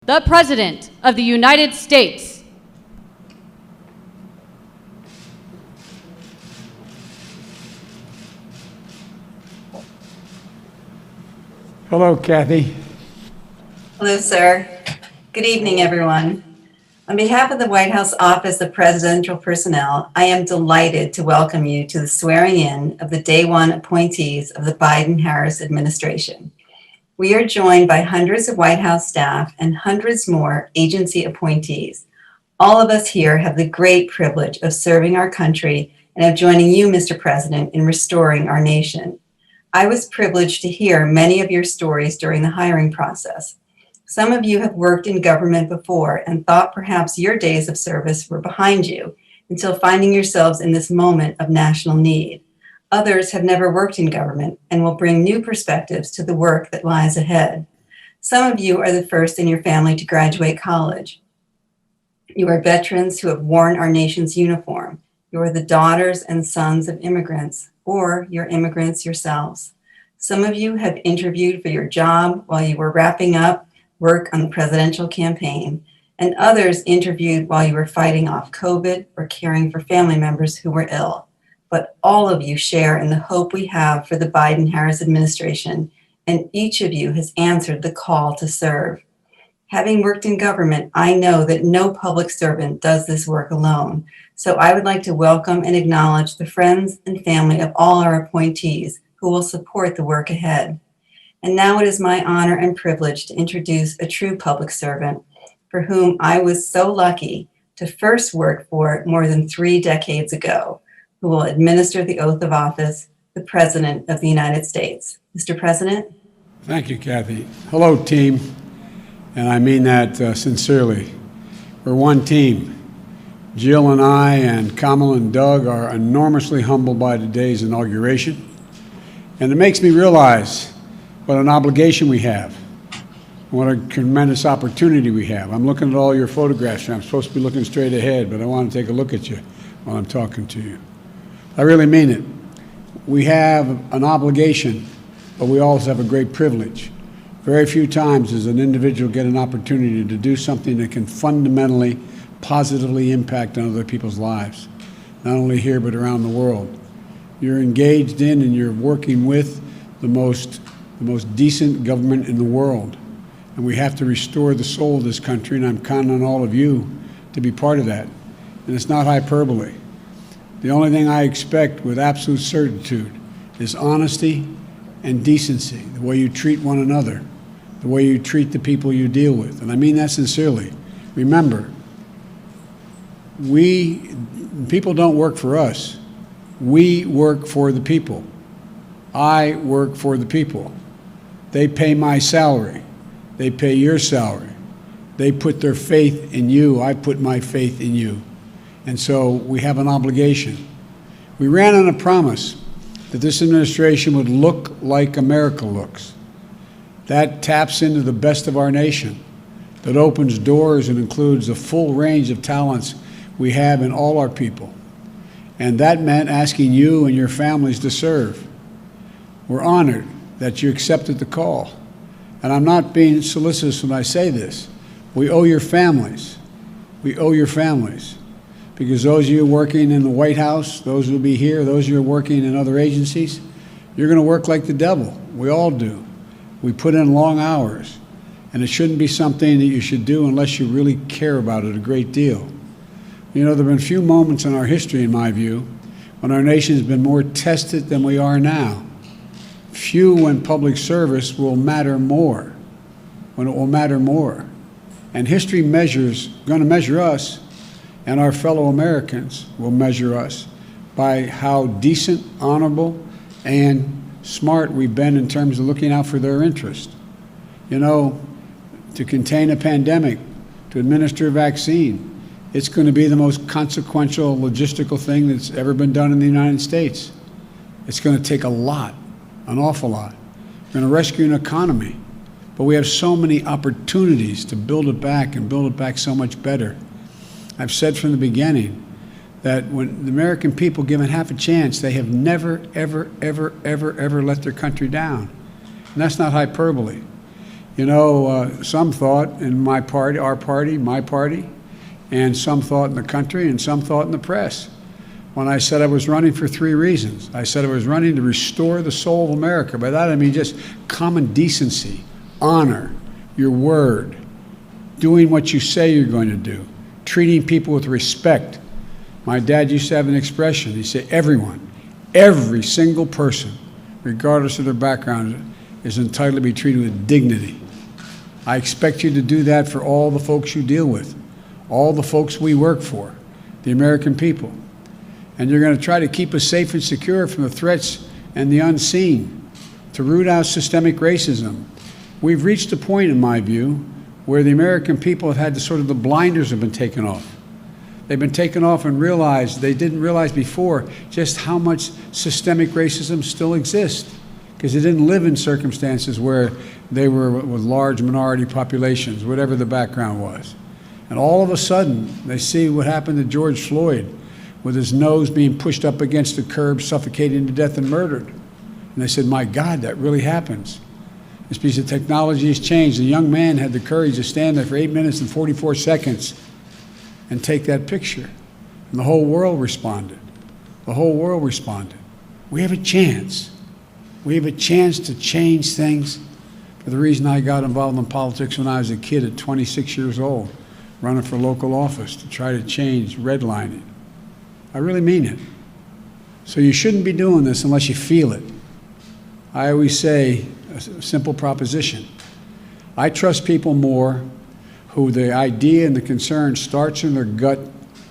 the President of the United States. Hello, Kathy. Hello, sir. Good evening, everyone. On behalf of the White House Office of Presidential Personnel, I am delighted to welcome you to the swearing in of the Day 1 appointees of the Biden-Harris administration. We are joined by hundreds of White House staff and hundreds more agency appointees. All of us here have the great privilege of serving our country and of joining you, Mr. President, in restoring our nation. I was privileged to hear many of your stories during the hiring process. Some of you have worked in government before and thought perhaps your days of service were behind you until finding yourselves in this moment of national need. Others have never worked in government and will bring new perspectives to the work that lies ahead. Some of you are the first in your family to graduate college. You are veterans who have worn our nation's uniform. You are the daughters and sons of immigrants, or you're immigrants yourselves. Some of you have interviewed for your job while you were wrapping up work on the presidential campaign, and others interviewed while you were fighting off COVID or caring for family members who were ill. But all of you share in the hope we have for the Biden-Harris administration, and each of you has answered the call to serve. Having worked in government, I know that no public servant does this work alone. So I would like to welcome and acknowledge the friends and family of all our appointees who will support the work ahead. And now it is my honor and privilege to introduce a true public servant for whom I was so lucky to first work for more than 3 decades ago, who will administer the oath of office, the President of the United States. Mr. President. Thank you, Kathy. Hello, team. And I mean that sincerely. We're one team. Jill and I and Kamala and Doug are enormously humbled by today's inauguration. And it makes me realize what an obligation we have, what a tremendous opportunity we have. I'm looking at all your photographs here. I'm supposed to be looking straight ahead, but I want to take a look at you while I'm talking to you. I really mean it. We have an obligation, but we also have a great privilege. Very few times does an individual get an opportunity to do something that can fundamentally, positively impact on other people's lives, not only here but around the world. You're engaged in and you're working with the most decent government in the world. And we have to restore the soul of this country, and I'm counting on all of you to be part of that. And it's not hyperbole. The only thing I expect with absolute certitude is honesty and decency, the way you treat one another, the way you treat the people you deal with. And I mean that sincerely. Remember, people don't work for us. We work for the people. I work for the people. They pay my salary. They pay your salary. They put their faith in you. I put my faith in you. And so we have an obligation. We ran on a promise that this administration would look like America looks. That taps into the best of our nation, that opens doors and includes a full range of talents we have in all our people. And that meant asking you and your families to serve. We're honored that you accepted the call. And I'm not being solicitous when I say this. We owe your families. We owe your families. Because those of you working in the White House, those who will be here, those of you working in other agencies, you're going to work like the devil. We all do. We put in long hours. And it shouldn't be something that you should do unless you really care about it a great deal. You know, there have been few moments in our history, in my view, when our nation has been more tested than we are now. Few when public service will matter more, when it will matter more. And history going to measure us, and our fellow Americans will measure us by how decent, honorable, and smart we've been in terms of looking out for their interest. You know, to contain a pandemic, to administer a vaccine, it's going to be the most consequential logistical thing that's ever been done in the United States. It's going to take a lot, an awful lot. We're going to rescue an economy, but we have so many opportunities to build it back and build it back so much better. I've said from the beginning that when the American people given half a chance, they have never, ever, ever, ever, ever let their country down. And that's not hyperbole. You know, some thought in my party, our party, my party, and some thought in the country, and some thought in the press. When I said I was running for 3 reasons. I said I was running to restore the soul of America. By that I mean just common decency, honor, your word, doing what you say you're going to do, treating people with respect. My dad used to have an expression. He said, everyone, every single person, regardless of their background, is entitled to be treated with dignity. I expect you to do that for all the folks you deal with, all the folks we work for, the American people. And you're going to try to keep us safe and secure from the threats and the unseen, to root out systemic racism. We've reached a point, in my view, where the American people have had the blinders have been taken off. They've been taken off and realized, they didn't realize before, just how much systemic racism still exists, because they didn't live in circumstances where they were with large minority populations, whatever the background was. And all of a sudden, they see what happened to George Floyd, with his nose being pushed up against the curb, suffocating to death and murdered. And they said, my God, that really happens. This piece of technology has changed. The young man had the courage to stand there for 8 minutes and 44 seconds and take that picture. And the whole world responded. The whole world responded. We have a chance. We have a chance to change things. For the reason I got involved in politics when I was a kid at 26 years old, running for local office to try to change redlining. I really mean it. So you shouldn't be doing this unless you feel it. I always say a simple proposition. I trust people more who the idea and the concern starts in their gut,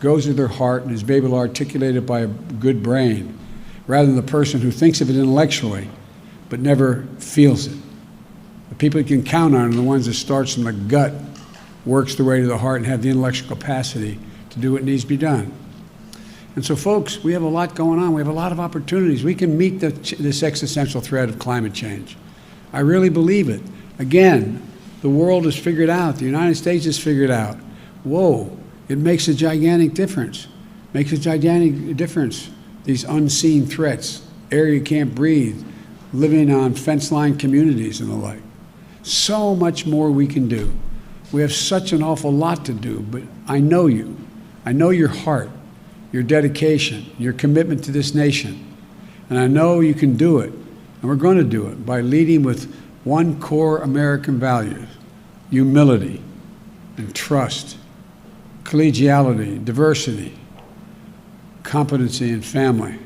goes to their heart, and is able to articulate it by a good brain, rather than the person who thinks of it intellectually but never feels it. The people you can count on are the ones that starts from the gut, works their way to the heart, and have the intellectual capacity to do what needs to be done. And so, folks, we have a lot going on. We have a lot of opportunities. We can meet this existential threat of climate change. I really believe it. Again, the world has figured out, the United States has figured out, whoa, it makes a gigantic difference. Makes a gigantic difference, these unseen threats, air you can't breathe, living on fence-line communities and the like. So much more we can do. We have such an awful lot to do, but I know you. I know your heart, your dedication, your commitment to this nation. And I know you can do it, and we're going to do it by leading with one core American value: humility and trust, collegiality, diversity, competency, and family.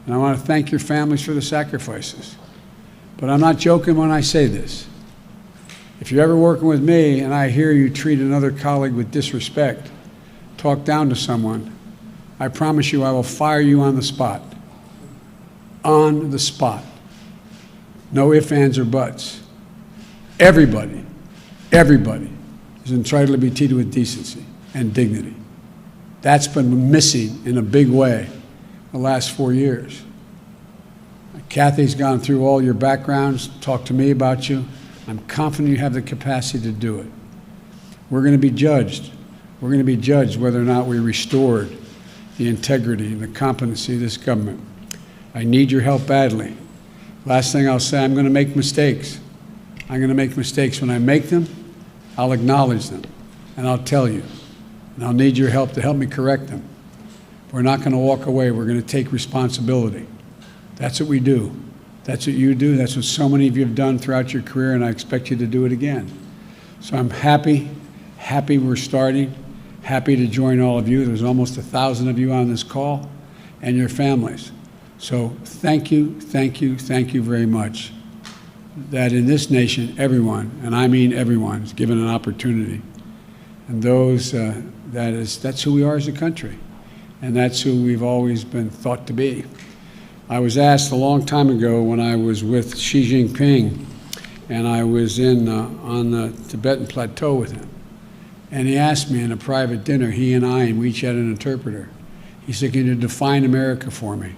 And I want to thank your families for the sacrifices. But I'm not joking when I say this. If you're ever working with me and I hear you treat another colleague with disrespect, talk down to someone, I promise you I will fire you on the spot. On the spot. No ifs, ands, or buts. Everybody is entitled to be treated with decency and dignity. That's been missing in a big way the last 4 years. Kathy's gone through all your backgrounds, talked to me about you. I'm confident you have the capacity to do it. We're going to be judged. We're going to be judged whether or not we restored the integrity and the competency of this government. I need your help badly. Last thing I'll say, I'm going to make mistakes. I'm going to make mistakes. When I make them, I'll acknowledge them, and I'll tell you. And I'll need your help to help me correct them. We're not going to walk away. We're going to take responsibility. That's what we do. That's what you do. That's what so many of you have done throughout your career, and I expect you to do it again. So I'm happy we're starting, happy to join all of you. There's almost 1,000 of you on this call, and your families. So thank you very much. That in this nation, everyone, and I mean everyone, is given an opportunity. And those, that's who we are as a country. And that's who we've always been thought to be. I was asked a long time ago when I was with Xi Jinping, and I was on the Tibetan plateau with him. And he asked me in a private dinner, he and I, and we each had an interpreter. He said, can you define America for me?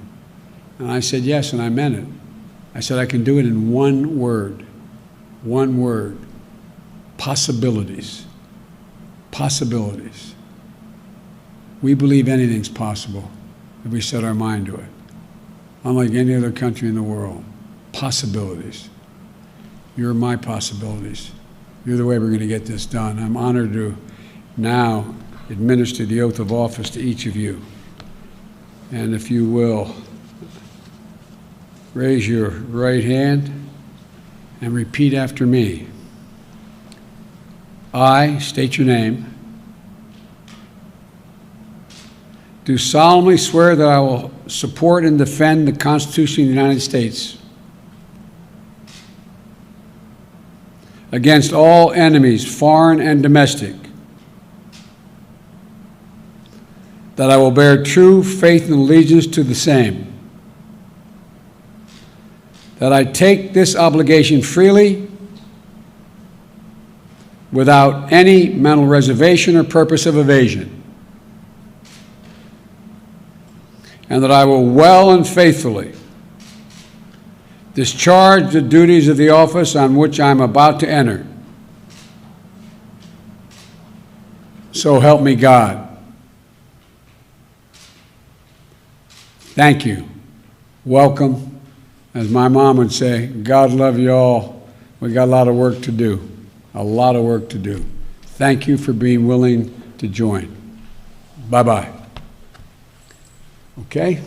And I said, yes, and I meant it. I said, I can do it in one word, possibilities. Possibilities. We believe anything's possible if we set our mind to it. Unlike any other country in the world, possibilities. You're my possibilities. You're the way we're going to get this done. I'm honored to now administer the oath of office to each of you. And if you will, raise your right hand and repeat after me. I state your name. Do solemnly swear that I will support and defend the Constitution of the United States against all enemies, foreign and domestic, that I will bear true faith and allegiance to the same, that I take this obligation freely without any mental reservation or purpose of evasion, and that I will well and faithfully discharge the duties of the office on which I am about to enter. So help me God. Thank you. Welcome. As my mom would say, God love you all. We got a lot of work to do. A lot of work to do. Thank you for being willing to join. Bye-bye. Okay?